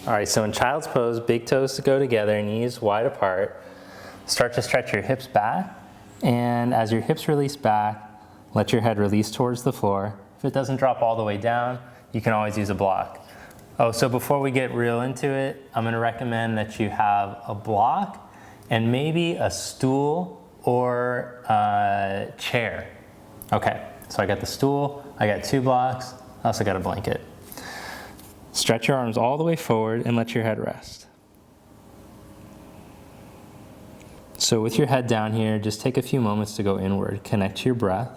All right, so in child's pose, big toes go together, knees wide apart. Start to stretch your hips back, and as your hips release back, let your head release towards the floor. If it doesn't drop all the way down, you can always use a block. Oh, so before we get real into it, I'm gonna recommend that you have a block and maybe a stool or a chair. Okay, so I got the stool, I got 2 blocks, I also got a blanket. Stretch your arms all the way forward and let your head rest. So with your head down here, just take a few moments to go inward. Connect to your breath.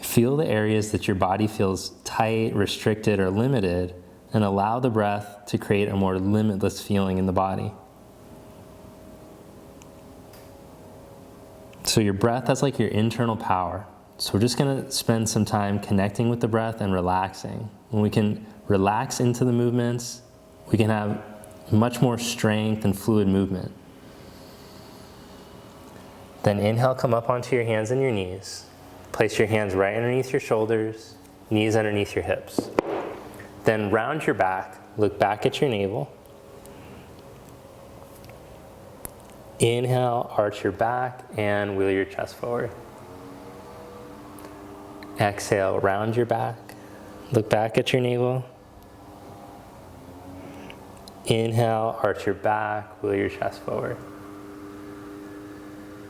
Feel the areas that your body feels tight, restricted, or limited, and allow the breath to create a more limitless feeling in the body. So your breath, that's like your internal power. So we're just gonna spend some time connecting with the breath and relaxing. When we can relax into the movements, we can have much more strength and fluid movement. Then inhale, come up onto your hands and your knees. Place your hands right underneath your shoulders, knees underneath your hips. Then round your back, look back at your navel. Inhale, arch your back and wheel your chest forward. Exhale, round your back, look back at your navel. Inhale, arch your back, wheel your chest forward.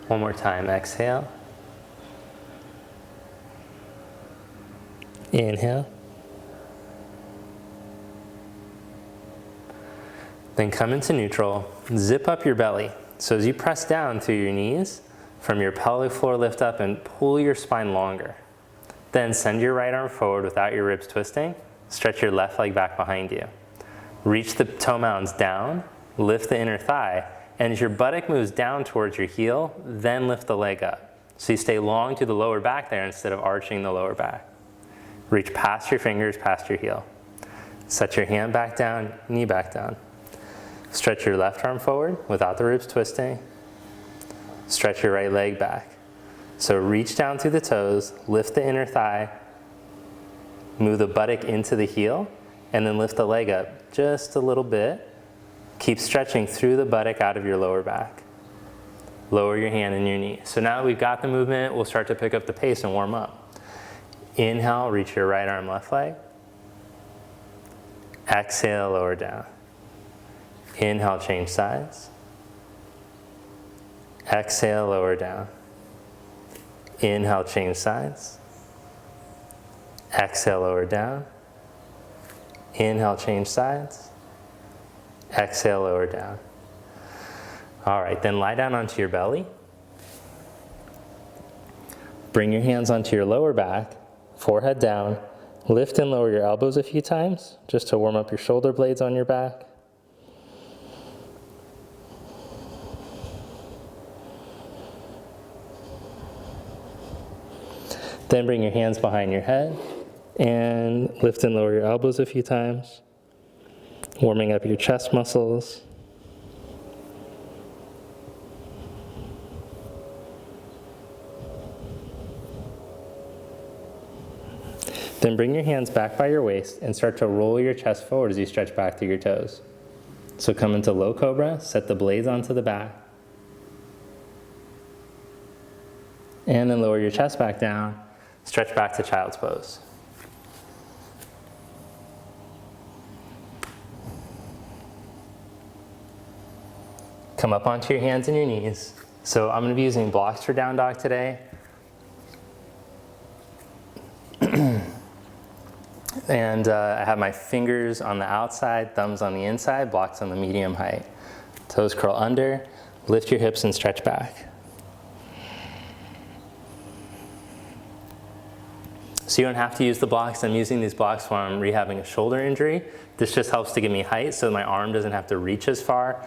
One more time, exhale. Inhale. Then come into neutral, zip up your belly. So as you press down through your knees, from your pelvic floor lift up and pull your spine longer. Then send your right arm forward without your ribs twisting. Stretch your left leg back behind you. Reach the toe mounds down, lift the inner thigh, and as your buttock moves down towards your heel, then lift the leg up. So you stay long to the lower back there instead of arching the lower back. Reach past your fingers, past your heel. Set your hand back down, knee back down. Stretch your left arm forward without the ribs twisting. Stretch your right leg back. So reach down through the toes, lift the inner thigh, move the buttock into the heel, and then lift the leg up just a little bit. Keep stretching through the buttock out of your lower back. Lower your hand and your knee. So now that we've got the movement, we'll start to pick up the pace and warm up. Inhale, reach your right arm, left leg. Exhale, lower down. Inhale, change sides. Exhale, lower down. Inhale, change sides. Exhale, lower down. Inhale, change sides. Exhale, lower down. All right, then lie down onto your belly. Bring your hands onto your lower back, forehead down. Lift and lower your elbows a few times, just to warm up your shoulder blades on your back. Then bring your hands behind your head and lift and lower your elbows a few times, warming up your chest muscles. Then bring your hands back by your waist and start to roll your chest forward as you stretch back through your toes. So come into low cobra, set the blades onto the back. And then lower your chest back down. Stretch back to child's pose. Come up onto your hands and your knees. So I'm going to be using blocks for down dog today. And I have my fingers on the outside, thumbs on the inside, blocks on the medium height. Toes curl under, lift your hips and stretch back. So you don't have to use the blocks. I'm using these blocks when I'm rehabbing a shoulder injury. This just helps to give me height so my arm doesn't have to reach as far.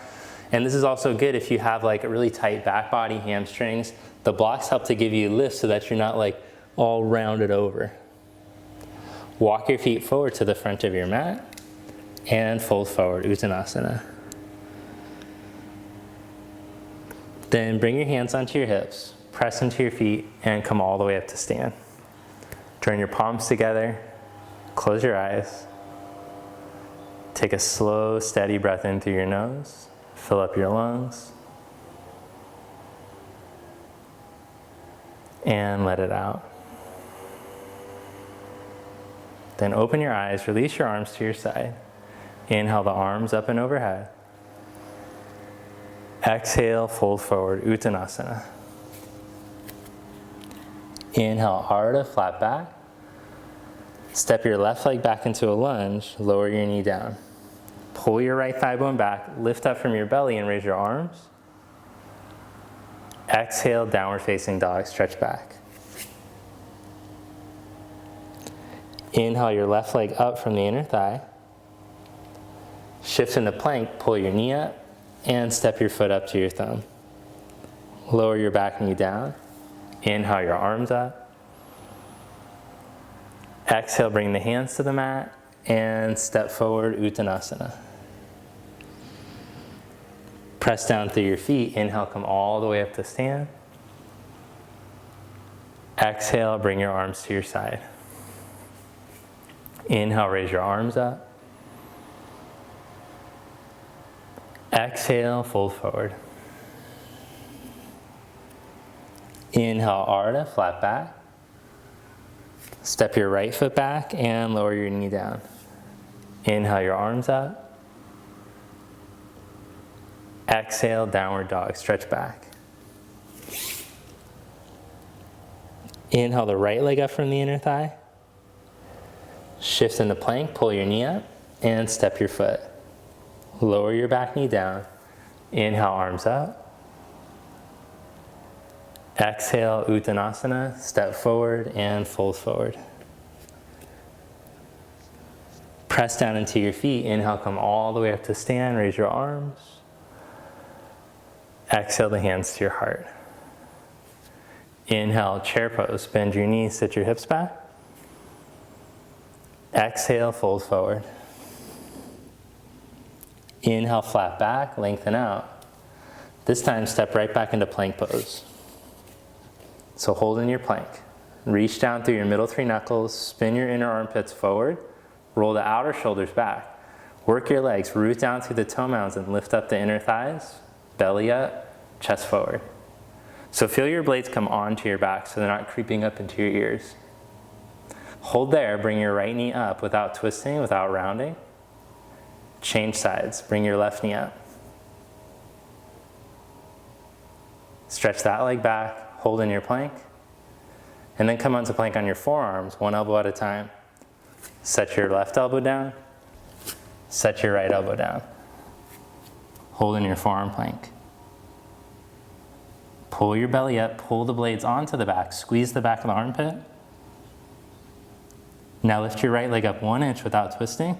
And this is also good if you have like a really tight back body, hamstrings. The blocks help to give you lift so that you're not like all rounded over. Walk your feet forward to the front of your mat and fold forward, Uttanasana. Then bring your hands onto your hips, press into your feet and come all the way up to stand. Join your palms together, close your eyes. Take a slow, steady breath in through your nose. Fill up your lungs. And let it out. Then open your eyes, release your arms to your side. Inhale the arms up and overhead. Exhale, fold forward, Uttanasana. Inhale, Ardha, flat back. Step your left leg back into a lunge, lower your knee down. Pull your right thigh bone back, lift up from your belly and raise your arms. Exhale, downward facing dog, stretch back. Inhale your left leg up from the inner thigh. Shift into plank, pull your knee up and step your foot up to your thumb. Lower your back knee down. Inhale your arms up. Exhale, bring the hands to the mat and step forward, Uttanasana. Press down through your feet. Inhale, come all the way up to stand. Exhale, bring your arms to your side. Inhale, raise your arms up. Exhale, fold forward. Inhale, Ardha, flat back. Step your right foot back and lower your knee down. Inhale your arms up. Exhale, downward dog, stretch back. Inhale the right leg up from the inner thigh. Shift into plank, pull your knee up and step your foot. Lower your back knee down. Inhale, arms up. Exhale, Uttanasana, step forward and fold forward. Press down into your feet. Inhale, come all the way up to stand, raise your arms. Exhale the hands to your heart. Inhale, chair pose, bend your knees, sit your hips back. Exhale, fold forward. Inhale, flat back, lengthen out. This time, step right back into plank pose. So hold in your plank. Reach down through your middle three knuckles, spin your inner armpits forward, roll the outer shoulders back. Work your legs, root down through the toe mounds and lift up the inner thighs, belly up, chest forward. So feel your blades come onto your back so they're not creeping up into your ears. Hold there, bring your right knee up without twisting, without rounding. Change sides, bring your left knee up. Stretch that leg back, hold in your plank. And then come onto plank on your forearms, one elbow at a time. Set your left elbow down, set your right elbow down. Hold in your forearm plank. Pull your belly up, pull the blades onto the back, squeeze the back of the armpit. Now lift your right leg up 1 inch without twisting.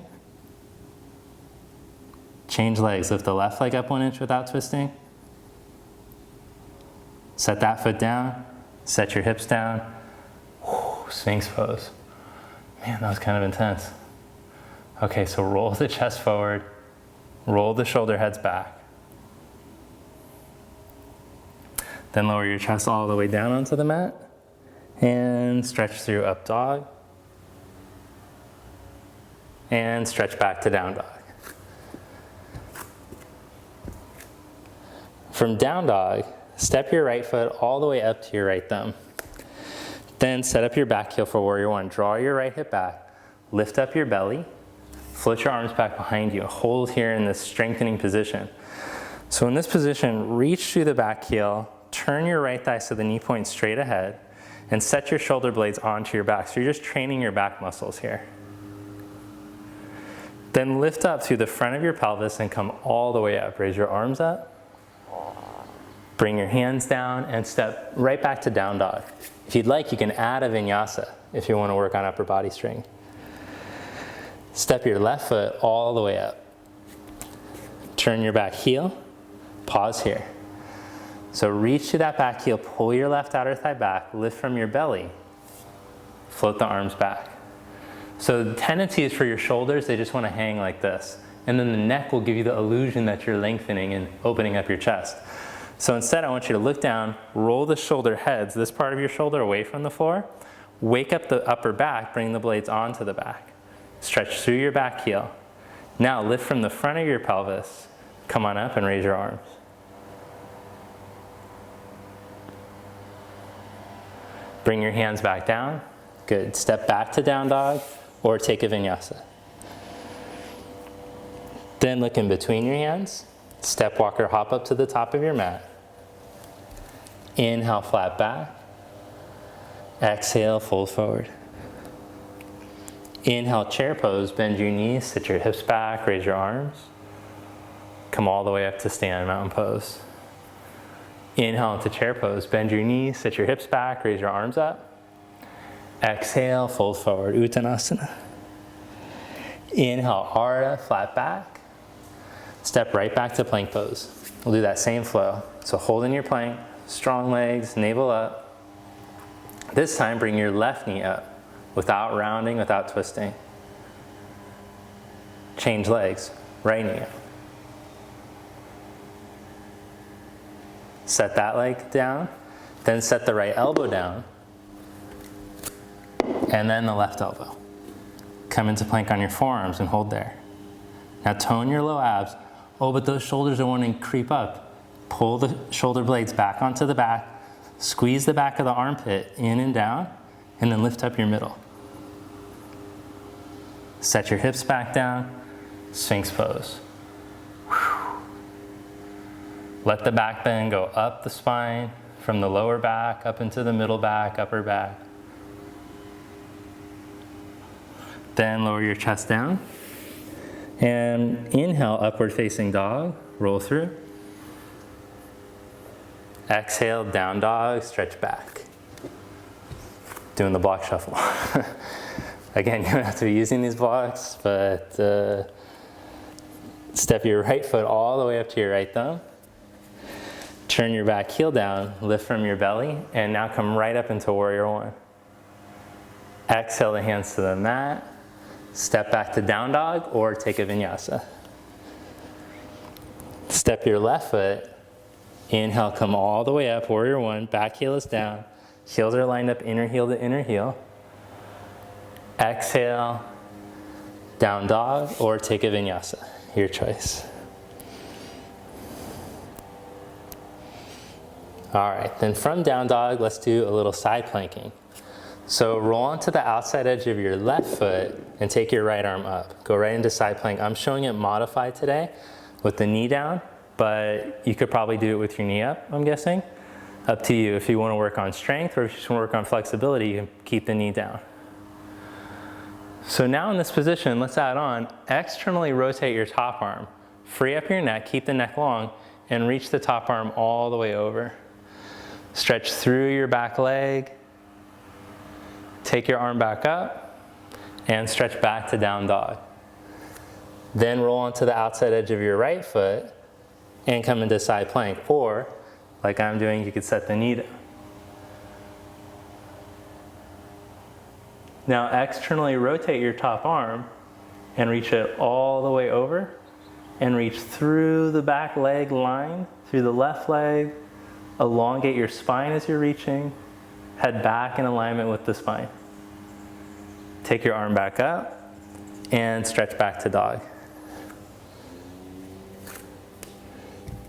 Change legs, lift the left leg up 1 inch without twisting. Set that foot down, set your hips down. Whew, Sphinx pose. Man, that was kind of intense. Okay, so roll the chest forward, roll the shoulder heads back. Then lower your chest all the way down onto the mat and stretch through up dog. And stretch back to down dog. From down dog, step your right foot all the way up to your right thumb. Then set up your back heel for warrior one. Draw your right hip back, lift up your belly, float your arms back behind you. Hold here in this strengthening position. So in this position, reach through the back heel, turn your right thigh so the knee points straight ahead, and set your shoulder blades onto your back. So you're just training your back muscles here. Then lift up through the front of your pelvis and come all the way up. Raise your arms up. Bring your hands down and step right back to down dog. If you'd like, you can add a vinyasa if you want to work on upper body strength. Step your left foot all the way up. Turn your back heel. Pause here. So reach to that back heel, pull your left outer thigh back, lift from your belly, float the arms back. So the tendency is for your shoulders, they just want to hang like this. And then the neck will give you the illusion that you're lengthening and opening up your chest. So instead, I want you to look down, roll the shoulder heads, this part of your shoulder away from the floor, wake up the upper back, bring the blades onto the back. Stretch through your back heel. Now lift from the front of your pelvis. Come on up and raise your arms. Bring your hands back down. Good. Step back to down dog or take a vinyasa. Then look in between your hands. Step, walk, or hop up to the top of your mat. Inhale, flat back. Exhale, fold forward. Inhale, chair pose. Bend your knees, sit your hips back, raise your arms. Come all the way up to stand, mountain pose. Inhale into chair pose. Bend your knees, sit your hips back, raise your arms up. Exhale, fold forward, Uttanasana. Inhale, Ardha, flat back. Step right back to plank pose. We'll do that same flow. So hold in your plank, strong legs, navel up. This time bring your left knee up without rounding, without twisting. Change legs, right knee up. Set that leg down, then set the right elbow down, and then the left elbow. Come into plank on your forearms and hold there. Now tone your low abs. Oh, but those shoulders are wanting to creep up. Pull the shoulder blades back onto the back, squeeze the back of the armpit in and down, and then lift up your middle. Set your hips back down, Sphinx pose. Let the back bend go up the spine, from the lower back, up into the middle back, upper back. Then lower your chest down. And inhale, upward facing dog, roll through. Exhale, down dog, stretch back. Doing the block shuffle. Again, you don't have to be using these blocks, but step your right foot all the way up to your right thumb. Turn your back heel down, lift from your belly, and now come right up into warrior one. Exhale the hands to the mat. Step back to down dog or take a vinyasa. Step your left foot. Inhale, come all the way up, warrior one. Back heel is down. Heels are lined up, inner heel to inner heel. Exhale, down dog or take a vinyasa. Your choice. All right, then from down dog, let's do a little side planking. So roll onto the outside edge of your left foot and take your right arm up. Go right into side plank. I'm showing it modified today with the knee down, but you could probably do it with your knee up, I'm guessing. Up to you. If you want to work on strength or if you just want to work on flexibility, you can keep the knee down. So now in this position, let's add on, externally rotate your top arm. Free up your neck, keep the neck long, and reach the top arm all the way over. Stretch through your back leg. Take your arm back up and stretch back to down dog. Then roll onto the outside edge of your right foot and come into side plank. Or, like I'm doing, you could set the knee down. Now externally rotate your top arm and reach it all the way over and reach through the back leg line, through the left leg. Elongate your spine as you're reaching. Head back in alignment with the spine. Take your arm back up and stretch back to dog.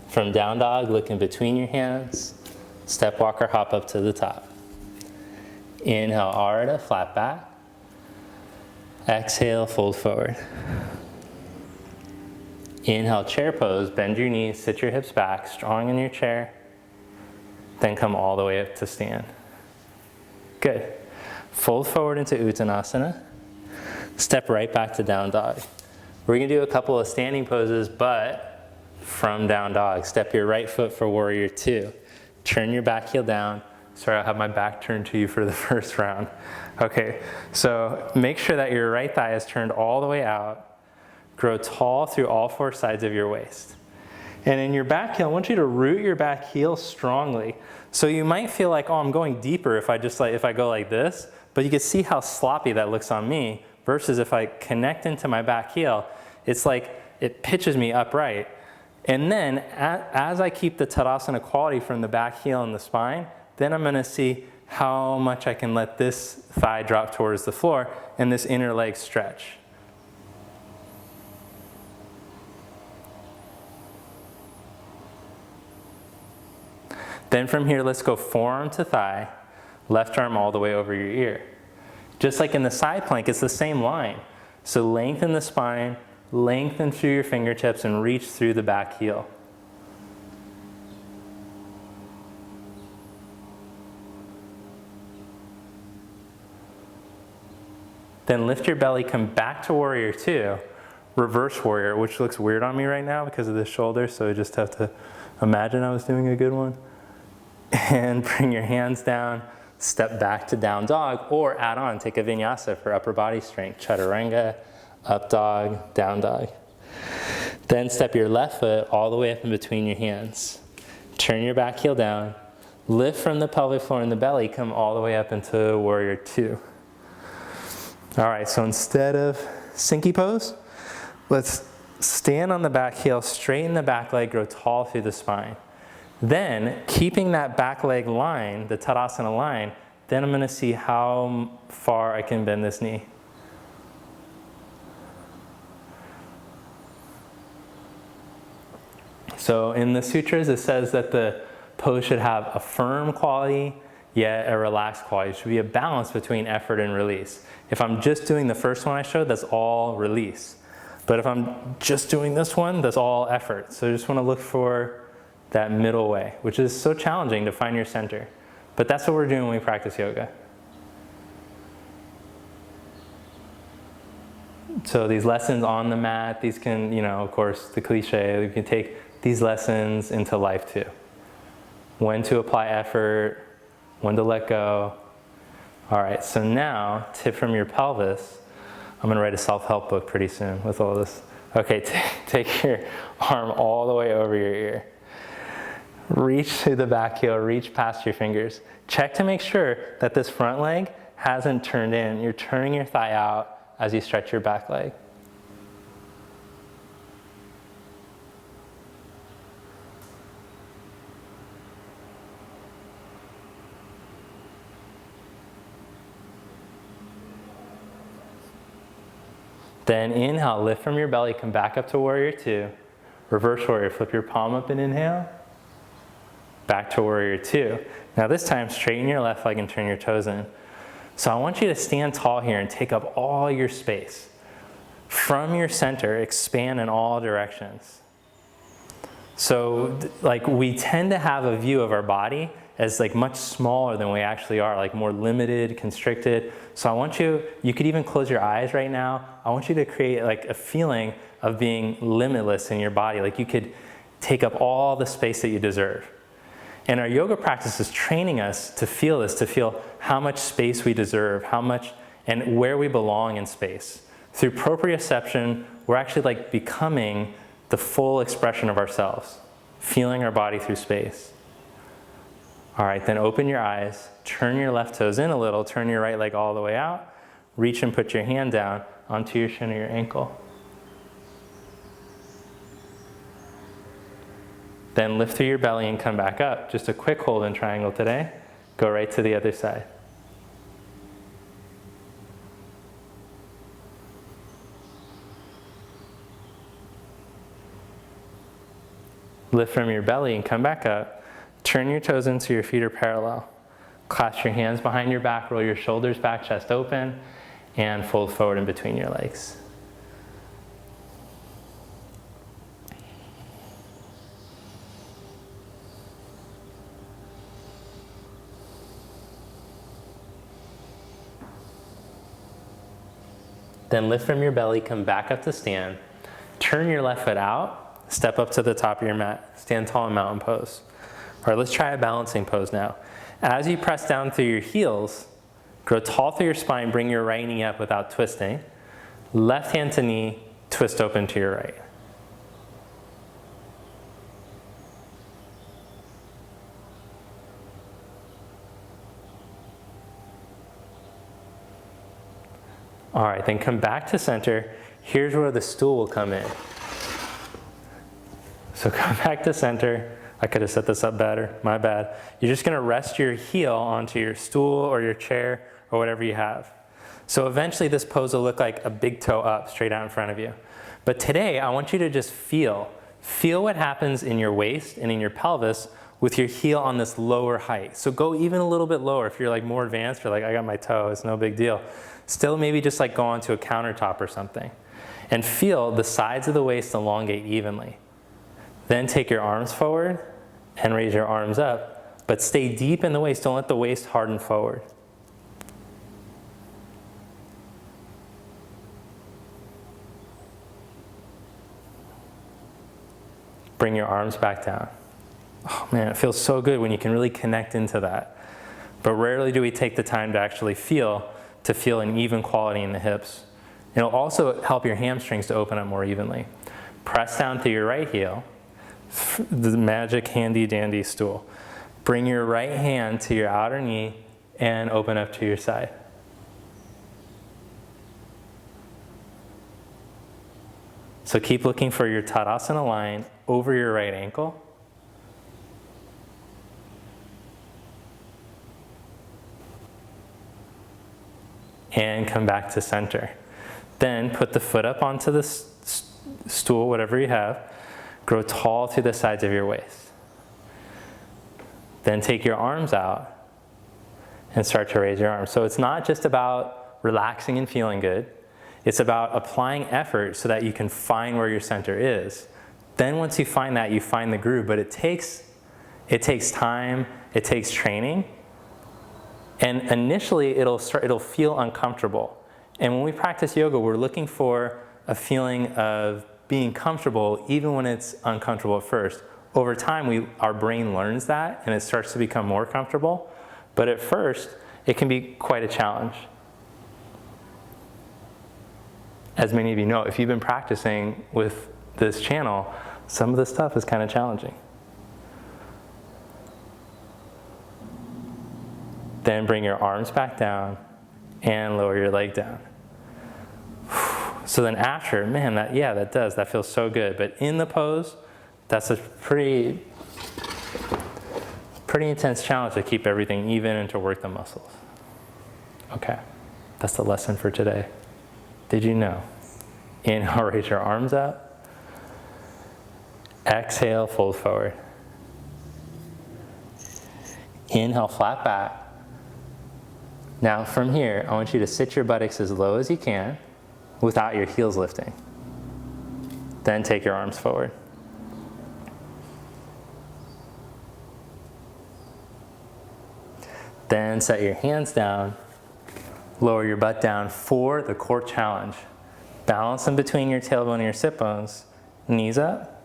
From down dog, look in between your hands. Step, walk, or hop up to the top. Inhale, Ardha, flat back. Exhale, fold forward. Inhale, chair pose. Bend your knees, sit your hips back, strong in your chair. Then come all the way up to stand. Good. Fold forward into Uttanasana. Step right back to down dog. We're gonna do a couple of standing poses, but from down dog. Step your right foot for warrior two. Turn your back heel down. Sorry, I'll have my back turned to you for the first round. Okay, so make sure that your right thigh is turned all the way out. Grow tall through all four sides of your waist. And in your back heel, I want you to root your back heel strongly. So you might feel like, oh, I'm going deeper if I go like this, but you can see how sloppy that looks on me versus if I connect into my back heel, it's like it pitches me upright. And then as I keep the Tadasana quality from the back heel and the spine, then I'm gonna see how much I can let this thigh drop towards the floor and this inner leg stretch. Then from here, let's go forearm to thigh, left arm all the way over your ear. Just like in the side plank, it's the same line. So lengthen the spine, lengthen through your fingertips, and reach through the back heel. Then lift your belly, come back to warrior two, reverse warrior, which looks weird on me right now because of the shoulder, so I just have to imagine I was doing a good one. And bring your hands down, step back to down dog, or add on, take a vinyasa for upper body strength, chaturanga, up dog, down dog. Then step your left foot all the way up in between your hands. Turn your back heel down, lift from the pelvic floor and the belly, come all the way up into warrior two. All right, so instead of sinky pose, let's stand on the back heel, straighten the back leg, grow tall through the spine. Then, keeping that back leg line, the Tadasana line, then I'm gonna see how far I can bend this knee. So in the sutras, it says that the pose should have a firm quality, yet a relaxed quality. It should be a balance between effort and release. If I'm just doing the first one I showed, that's all release. But if I'm just doing this one, that's all effort. So I just want to look for that middle way, which is so challenging to find your center. But that's what we're doing when we practice yoga. So these lessons on the mat, these can, of course, the cliche, we can take these lessons into life too. When to apply effort, when to let go. All right, so now, tip from your pelvis. I'm gonna write a self-help book pretty soon with all this. Okay, take your arm all the way over your ear. Reach through the back heel, reach past your fingers. Check to make sure that this front leg hasn't turned in. You're turning your thigh out as you stretch your back leg. Then inhale, lift from your belly, come back up to warrior two. Reverse warrior, flip your palm up and inhale. Back to warrior two. Now this time, straighten your left leg and turn your toes in. So I want you to stand tall here and take up all your space. From your center, expand in all directions. So we tend to have a view of our body as much smaller than we actually are, more limited, constricted. So I want you could even close your eyes right now. I want you to create a feeling of being limitless in your body. You could take up all the space that you deserve. And our yoga practice is training us to feel this, to feel how much space we deserve, how much and where we belong in space. Through proprioception, we're actually becoming the full expression of ourselves, feeling our body through space. All right, then open your eyes, turn your left toes in a little, turn your right leg all the way out, reach and put your hand down onto your shin or your ankle. Then lift through your belly and come back up. Just a quick hold in triangle today. Go right to the other side. Lift from your belly and come back up. Turn your toes in so your feet are parallel. Clasp your hands behind your back, roll your shoulders back, chest open, and fold forward in between your legs. Then lift from your belly, come back up to stand. Turn your left foot out, step up to the top of your mat, stand tall in mountain pose. All right, let's try a balancing pose now. As you press down through your heels, grow tall through your spine, bring your right knee up without twisting. Left hand to knee, twist open to your right. All right, then come back to center. Here's where the stool will come in. So come back to center. I could have set this up better, my bad. You're just gonna rest your heel onto your stool or your chair or whatever you have. So eventually this pose will look like a big toe up straight out in front of you. But today I want you to just feel what happens in your waist and in your pelvis with your heel on this lower height. So go even a little bit lower. If you're like more advanced, you're like, I got my toe, it's no big deal. Still maybe just like go onto a countertop or something. And feel the sides of the waist elongate evenly. Then take your arms forward and raise your arms up, but stay deep in the waist. Don't let the waist harden forward. Bring your arms back down. Oh man, it feels so good when you can really connect into that. But rarely do we take the time to actually feel an even quality in the hips. It'll also help your hamstrings to open up more evenly. Press down through your right heel, the magic handy dandy stool. Bring your right hand to your outer knee and open up to your side. So keep looking for your Tadasana line over your right ankle. And come back to center. Then put the foot up onto the stool, whatever you have. Grow tall through the sides of your waist. Then take your arms out and start to raise your arms. So it's not just about relaxing and feeling good. It's about applying effort so that you can find where your center is. Then once you find that, you find the groove. But it takes time, it takes training. And initially, it'll feel uncomfortable. And when we practice yoga, we're looking for a feeling of being comfortable, even when it's uncomfortable at first. Over time, our brain learns that, and it starts to become more comfortable. But at first, it can be quite a challenge. As many of you know, if you've been practicing with this channel, some of this stuff is kind of challenging. Then bring your arms back down and lower your leg down. So then after, man, that feels so good. But in the pose, that's a pretty intense challenge to keep everything even and to work the muscles. Okay, that's the lesson for today. Did you know? Inhale, raise your arms up. Exhale, fold forward. Inhale, flat back. Now from here, I want you to sit your buttocks as low as you can without your heels lifting. Then take your arms forward. Then set your hands down, lower your butt down for the core challenge. Balance them between your tailbone and your sit bones. Knees up,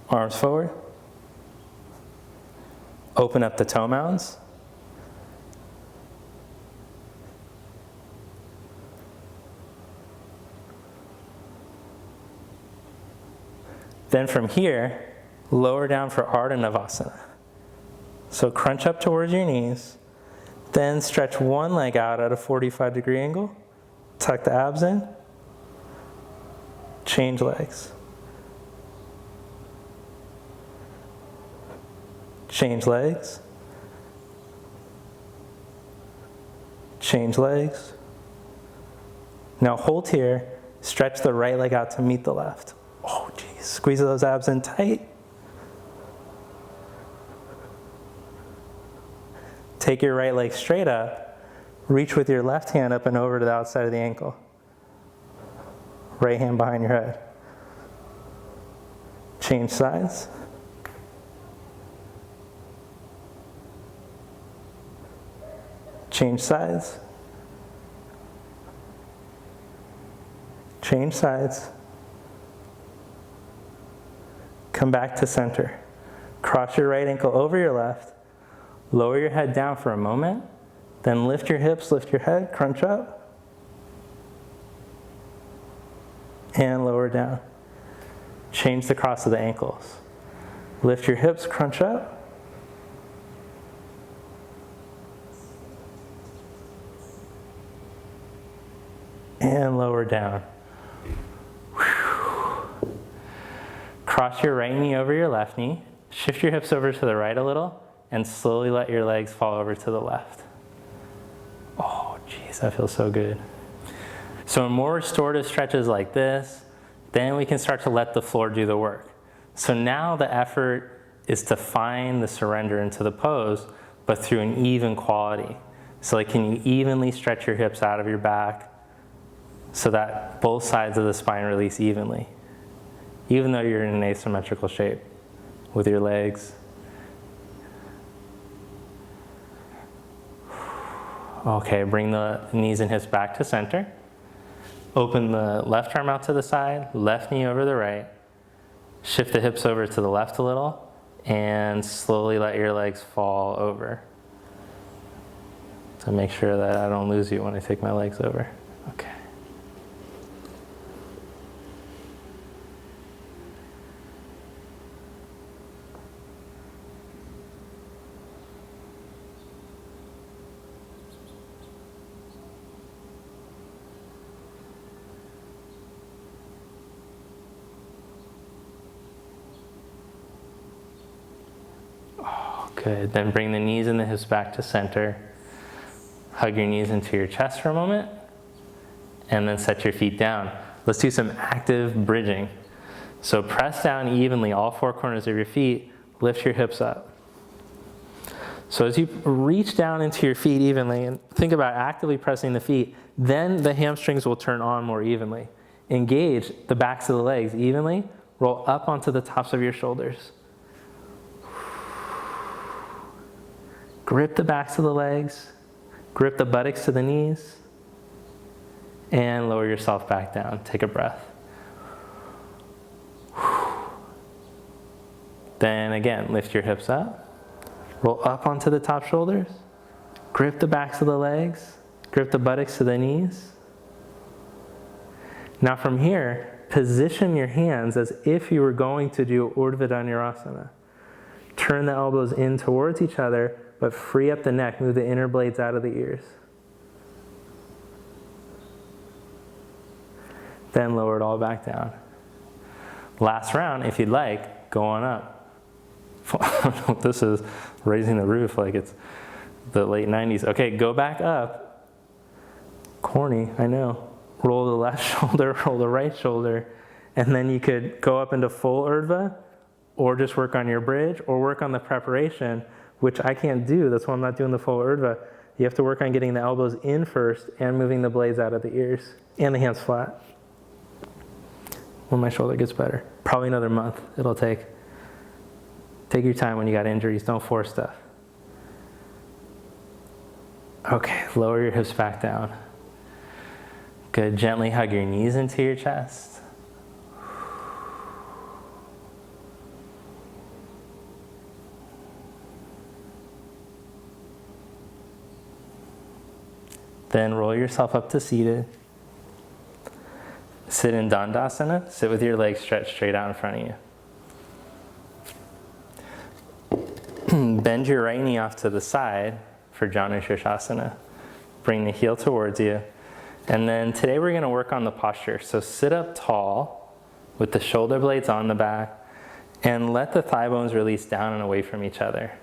arms forward. Open up the toe mounds. Then from here, lower down for Ardha Navasana. So crunch up towards your knees, then stretch one leg out at a 45-degree angle, tuck the abs in, change legs. Change legs. Change legs. Now hold here, stretch the right leg out to meet the left. Oh geez, squeeze those abs in tight. Take your right leg straight up, reach with your left hand up and over to the outside of the ankle. Right hand behind your head. Change sides. Change sides. Change sides. Come back to center. Cross your right ankle over your left. Lower your head down for a moment. Then lift your hips, lift your head, crunch up. And lower down. Change the cross of the ankles. Lift your hips, crunch up. And lower down. Whew. Cross your right knee over your left knee. Shift your hips over to the right a little and slowly let your legs fall over to the left. Oh, geez, that feels so good. So in more restorative stretches like this, then we can start to let the floor do the work. So now the effort is to find the surrender into the pose, but through an even quality. So like, can you evenly stretch your hips out of your back so that both sides of the spine release evenly, even though you're in an asymmetrical shape with your legs. Okay, bring the knees and hips back to center. Open the left arm out to the side, left knee over the right. Shift the hips over to the left a little, and slowly let your legs fall over. So make sure that I don't lose you when I take my legs over. Okay. Good, then bring the knees and the hips back to center. Hug your knees into your chest for a moment, and then set your feet down. Let's do some active bridging. So press down evenly, all four corners of your feet, lift your hips up. So as you reach down into your feet evenly, and think about actively pressing the feet, then the hamstrings will turn on more evenly. Engage the backs of the legs evenly, roll up onto the tops of your shoulders. Grip the backs of the legs, grip the buttocks to the knees, and lower yourself back down. Take a breath. Then again, lift your hips up, roll up onto the top shoulders, grip the backs of the legs, grip the buttocks to the knees. Now from here, position your hands as if you were going to do Urdhva Dhanurasana. Turn the elbows in towards each other, but free up the neck, move the inner blades out of the ears. Then lower it all back down. Last round, if you'd like, go on up. This is raising the roof like it's the late 90s. Okay, go back up. Corny, I know. Roll the left shoulder, roll the right shoulder, and then you could go up into full Urdhva, or just work on your bridge, or work on the preparation, which I can't do. That's why I'm not doing the full Urdhva. You have to work on getting the elbows in first and moving the blades out of the ears and the hands flat. When my shoulder gets better. Probably another month it'll take. Take your time when you got injuries. Don't force stuff. Okay, lower your hips back down. Good, gently hug your knees into your chest. Then roll yourself up to seated. Sit in Dandasana. Sit with your legs stretched straight out in front of you. Bend your right knee off to the side for Janu Shirshasana. Bring the heel towards you. And then today we're going to work on the posture. So sit up tall with the shoulder blades on the back and let the thigh bones release down and away from each other.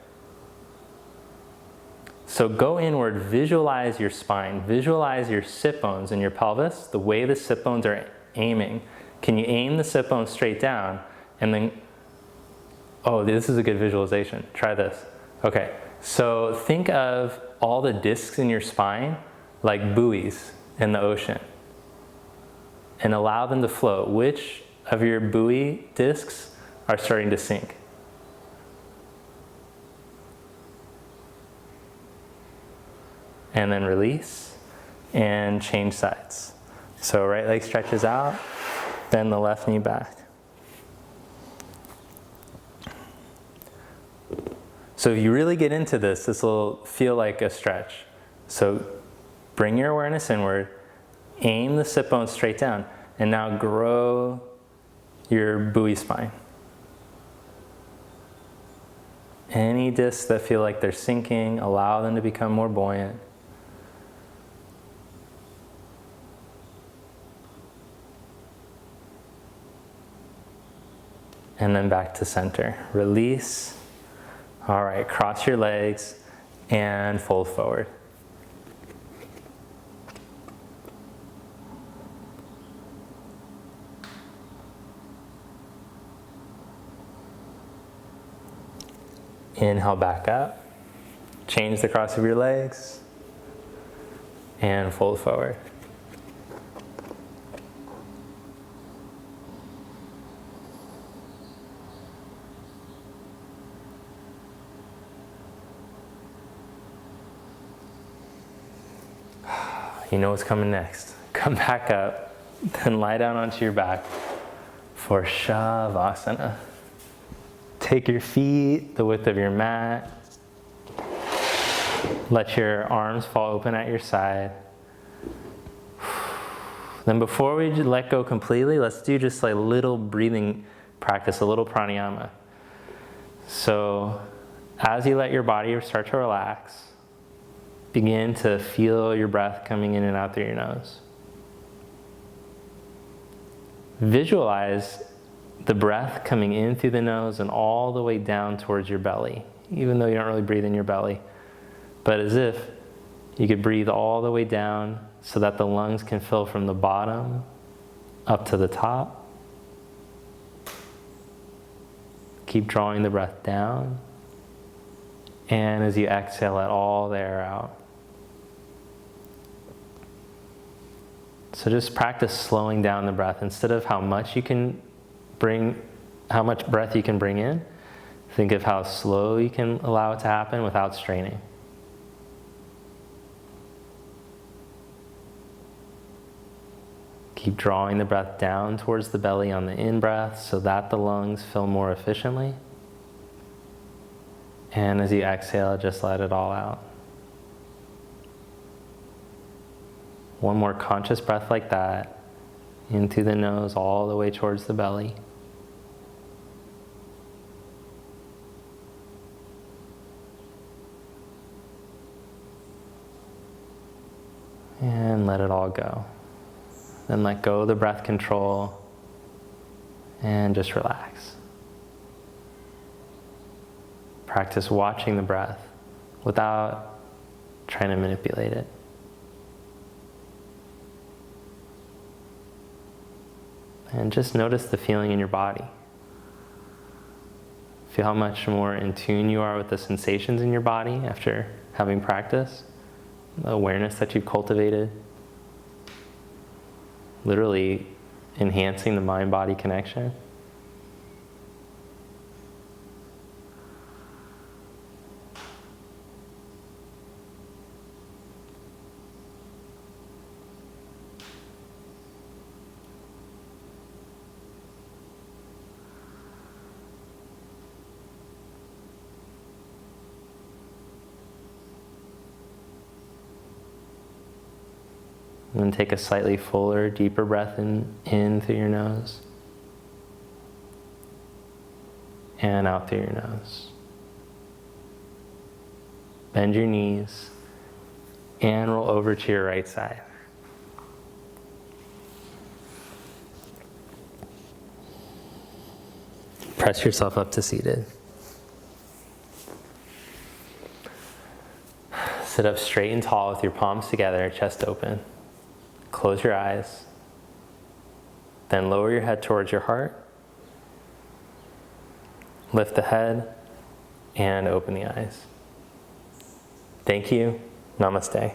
So go inward, visualize your spine, visualize your sit bones and your pelvis, the way the sit bones are aiming. Can you aim the sit bones straight down and then, oh, this is a good visualization. Try this. Okay, so think of all the discs in your spine like buoys in the ocean and allow them to float. Which of your buoy discs are starting to sink? And then release and change sides. So right leg stretches out, bend the left knee back. So if you really get into this, this will feel like a stretch. So bring your awareness inward, aim the sit bones straight down, and now grow your buoy spine. Any discs that feel like they're sinking, allow them to become more buoyant. And then back to center. Release. All right, cross your legs and fold forward. Inhale back up. Change the cross of your legs. And fold forward. You know what's coming next. Come back up, then lie down onto your back for Savasana. Take your feet the width of your mat. Let your arms fall open at your side. Then before we let go completely, let's do just like a little breathing practice, a little pranayama. So as you let your body start to relax, begin to feel your breath coming in and out through your nose. Visualize the breath coming in through the nose and all the way down towards your belly, even though you don't really breathe in your belly, but as if you could breathe all the way down so that the lungs can fill from the bottom up to the top. Keep drawing the breath down, and as you exhale, let all the air out. So just practice slowing down the breath. Instead of how much breath you can bring in, think of how slow you can allow it to happen without straining. Keep drawing the breath down towards the belly on the in-breath so that the lungs fill more efficiently. And as you exhale, just let it all out. One more conscious breath like that, in through the nose all the way towards the belly. And let it all go. Then let go of the breath control and just relax. Practice watching the breath without trying to manipulate it. And just notice the feeling in your body. Feel how much more in tune you are with the sensations in your body after having practice. The awareness that you've cultivated. Literally enhancing the mind-body connection. And then take a slightly fuller, deeper breath in through your nose. And out through your nose. Bend your knees and roll over to your right side. Press yourself up to seated. Sit up straight and tall with your palms together, chest open. Close your eyes. Then lower your head towards your heart. Lift the head and open the eyes. Thank you. Namaste.